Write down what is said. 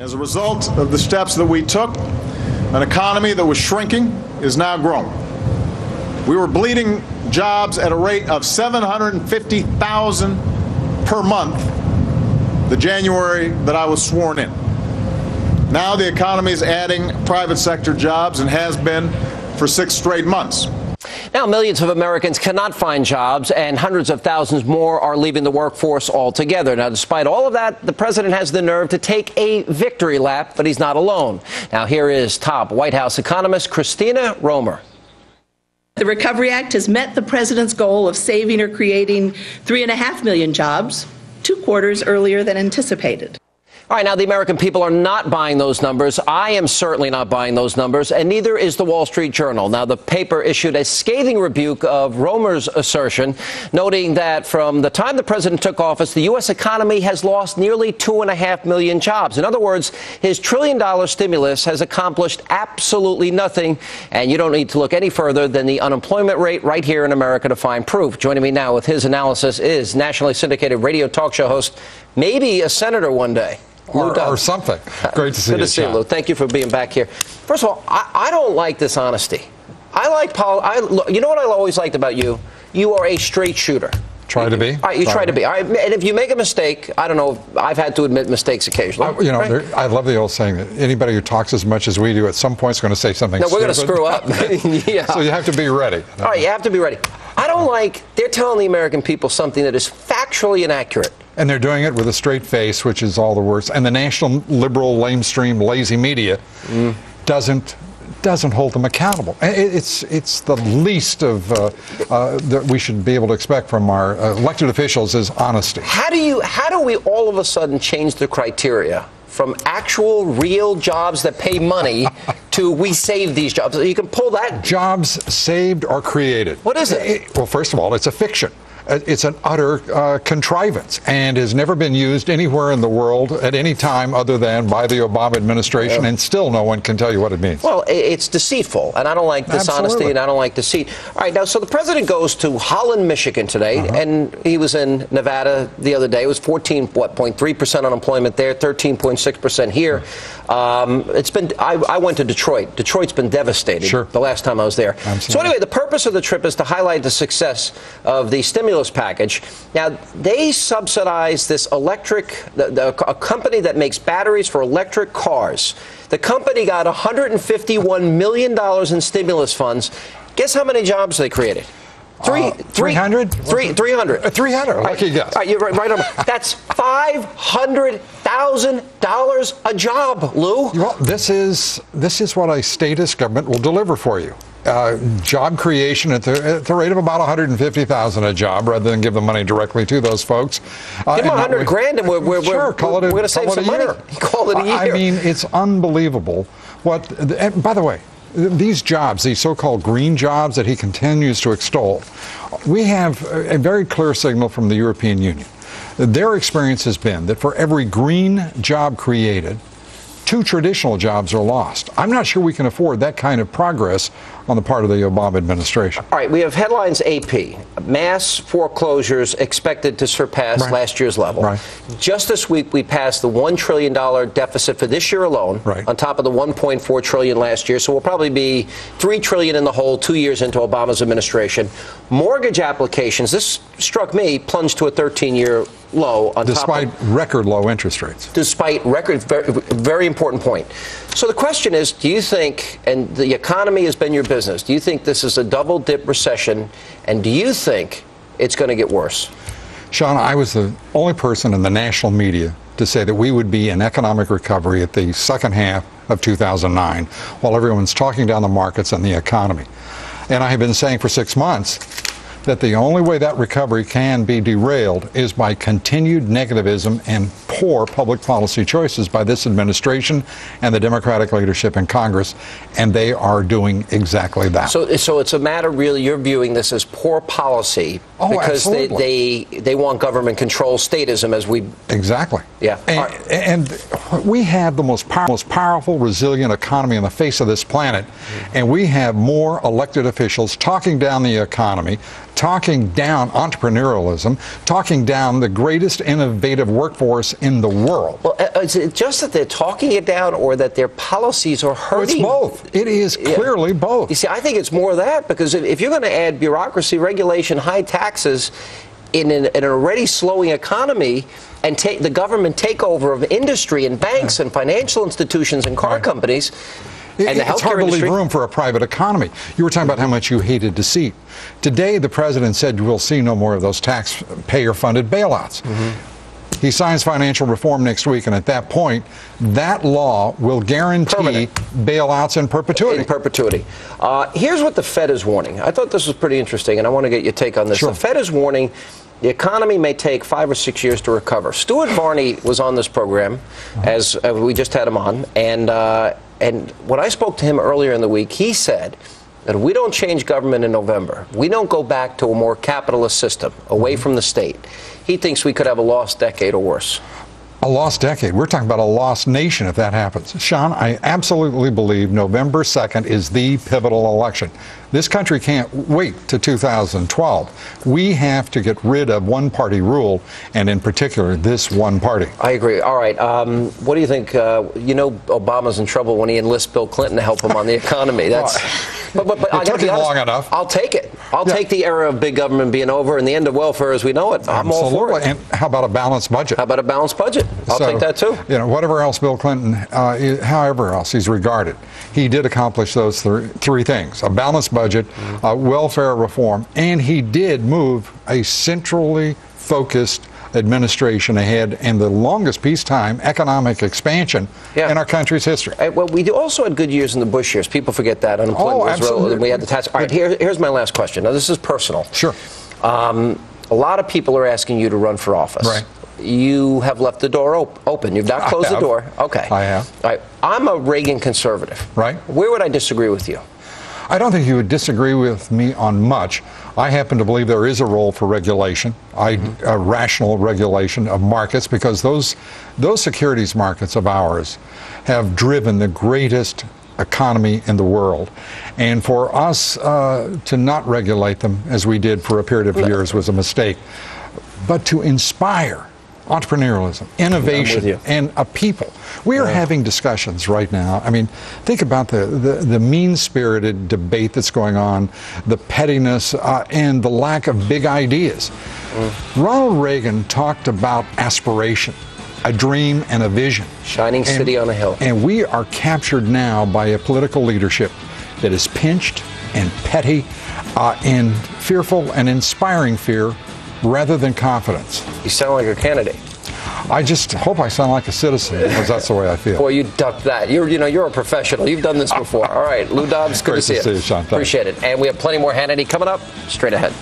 As a result of the steps that we took, an economy that was shrinking is now growing. We were bleeding jobs at a rate of 750,000 per month the January that I was sworn in. Now the economy is adding private sector jobs and has been for 6 straight months. Now, millions of Americans cannot find jobs, and hundreds of thousands more are leaving the workforce altogether. Now, despite all of that, the president has the nerve to take a victory lap, but he's not alone. Now, here is top White House economist Christina Romer. The Recovery Act has met the president's goal of saving or creating 3.5 million jobs, 2 quarters earlier than anticipated. All right, now the American people are not buying those numbers. I am certainly not buying those numbers, and neither is the Wall Street Journal. Now, the paper issued a scathing rebuke of Romer's assertion, noting that from the time the president took office, the U.S. economy has lost nearly 2.5 million jobs. In other words, his trillion-dollar stimulus has accomplished absolutely nothing, and you don't need to look any further than the unemployment rate right here in America to find proof. Joining me now with his analysis is nationally syndicated radio talk show host, maybe a senator one day, or something. Great to see you. Good to see you, Lou. Thank you for being back here. First of all, I don't like dishonesty. I like you know what I always liked about you? You are a straight shooter. Try to be. All right, you try to be. All right, and if you make a mistake, I don't know, I've had to admit mistakes occasionally. I love the old saying that anybody who talks as much as we do at some point is going to say something stupid. No, we're going to screw up. Yeah. So you have to be ready. All right, you have to be ready. I don't like, they're telling the American people something that is factually inaccurate. And they're doing it with a straight face, which is all the worst. And the national liberal, lamestream, lazy media doesn't hold them accountable. It's the least of that we should be able to expect from our elected officials is honesty. How do we all of a sudden change the criteria from actual real jobs that pay money to we save these jobs? You can pull that. Jobs saved or created. What is it? Well, first of all, it's a fiction. It's an utter contrivance and has never been used anywhere in the world at any time other than by the Obama administration, and still no one can tell you what it means. Well, it's deceitful, and I don't like dishonesty. Absolutely. And I don't like deceit. All right, now, so the president goes to Holland, Michigan today, and he was in Nevada the other day. It was 0.3% unemployment there, 13.6% here. It's been. I went to Detroit. Detroit's been devastated. Sure. The last time I was there. Absolutely. So anyway, the purpose of the trip is to highlight the success of the stimulus package. Now, they subsidize this a company that makes batteries for electric cars. The company got $151 million in stimulus funds. Guess how many jobs they created? 300? 300. 300. Lucky guess. All right, you're right on. That's $500,000 a job, Lou. Well, this is what a statist government will deliver for you. Job creation at the rate of about $150,000 a job, rather than give the money directly to those folks. Give them $100,000, and we're going to save some money. Call it a year. I mean, it's unbelievable. And by the way, these jobs, these so-called green jobs that he continues to extol, we have a very clear signal from the European Union. Their experience has been that for every green job created, 2 traditional jobs are lost. I'm not sure we can afford that kind of progress on the part of the Obama administration. All right, we have headlines AP. Mass foreclosures expected to surpass last year's level. Right. Just this week, we passed the $1 trillion deficit for this year alone, on top of the $1.4 trillion last year. So we'll probably be $3 trillion in the hole 2 years into Obama's administration. Mortgage applications, this struck me, plunged to a 13-year low. Despite record low interest rates. Despite record, very important point. So the question is, do you think, and the economy has been your business, do you think this is a double dip recession, and do you think it's going to get worse? Sean, I was the only person in the national media to say that we would be in economic recovery at the second half of 2009, while everyone's talking down the markets and the economy. And I have been saying for 6 months that the only way that recovery can be derailed is by continued negativism and poor public policy choices by this administration and the Democratic leadership in Congress, and they are doing exactly that. So it's a matter, really, you're viewing this as poor policy because they want government control, statism, as we... Exactly. Yeah. And we have the most powerful, resilient economy on the face of this planet, and we have more elected officials talking down the economy, talking down entrepreneurialism, talking down the greatest innovative workforce in the world. Well, is it just that they're talking it down or that their policies are hurting? It's both. It is clearly both. You see, I think it's more that, because if you're going to add bureaucracy, regulation, high taxes in an already slowing economy, and take the government takeover of industry and banks and financial institutions and car companies, and the it's hard to leave industry. room for a private economy. You were talking about how much you hated deceit. Today, the president said we'll see no more of those taxpayer-funded bailouts. He signs financial reform next week, and at that point, that law will guarantee bailouts in perpetuity. In perpetuity. Here's what the Fed is warning. I thought this was pretty interesting, and I want to get your take on this. Sure. The Fed is warning the economy may take 5 or 6 years to recover. Stuart Varney was on this program, as we just had him on, and when I spoke to him earlier in the week, he said that if we don't change government in November, we don't go back to a more capitalist system, away from the state, he thinks we could have a lost decade or worse. A lost decade. We're talking about a lost nation if that happens. Sean, I absolutely believe November 2nd is the pivotal election. This country can't wait to 2012. We have to get rid of one-party rule, and in particular, this one party. I agree. All right. What do you think? You know, Obama's in trouble when he enlists Bill Clinton to help him on the economy. That's. But it took him long enough. I'll take it. I'll take the era of big government being over and the end of welfare as we know it. I'm all for it. And how about a balanced budget? How about a balanced budget? I'll take that too. You know, whatever else Bill Clinton, however else he's regarded, he did accomplish those three things: a balanced budget, welfare reform, and he did move a centrally focused administration ahead in the longest peacetime economic expansion in our country's history. Well, we also had good years in the Bush years. People forget that. Unemployment was low, and we had the tax. All right, here's my last question. Now, this is personal. Sure. A lot of people are asking you to run for office. Right. You have left the door open. You've not closed the door. Okay. I have. All right. I'm a Reagan conservative. Right. Where would I disagree with you? I don't think you would disagree with me on much. I happen to believe there is a role for regulation, rational regulation of markets, because those securities markets of ours have driven the greatest economy in the world. And for us to not regulate them, as we did for a period of years, was a mistake. But to inspire entrepreneurialism, innovation, and a people. We are having discussions right now. I mean, think about the mean-spirited debate that's going on, the pettiness, and the lack of big ideas. Ronald Reagan talked about aspiration, a dream and a vision. Shining city on a hill. And we are captured now by a political leadership that is pinched and petty and fearful and inspiring fear rather than confidence. You sound like a candidate. I just hope I sound like a citizen, because that's the way I feel. Boy, you ducked that. You're a professional. You've done this before. All right, Lou Dobbs, good to see you. Great to see you, Sean. Appreciate it. And we have plenty more Hannity coming up straight ahead.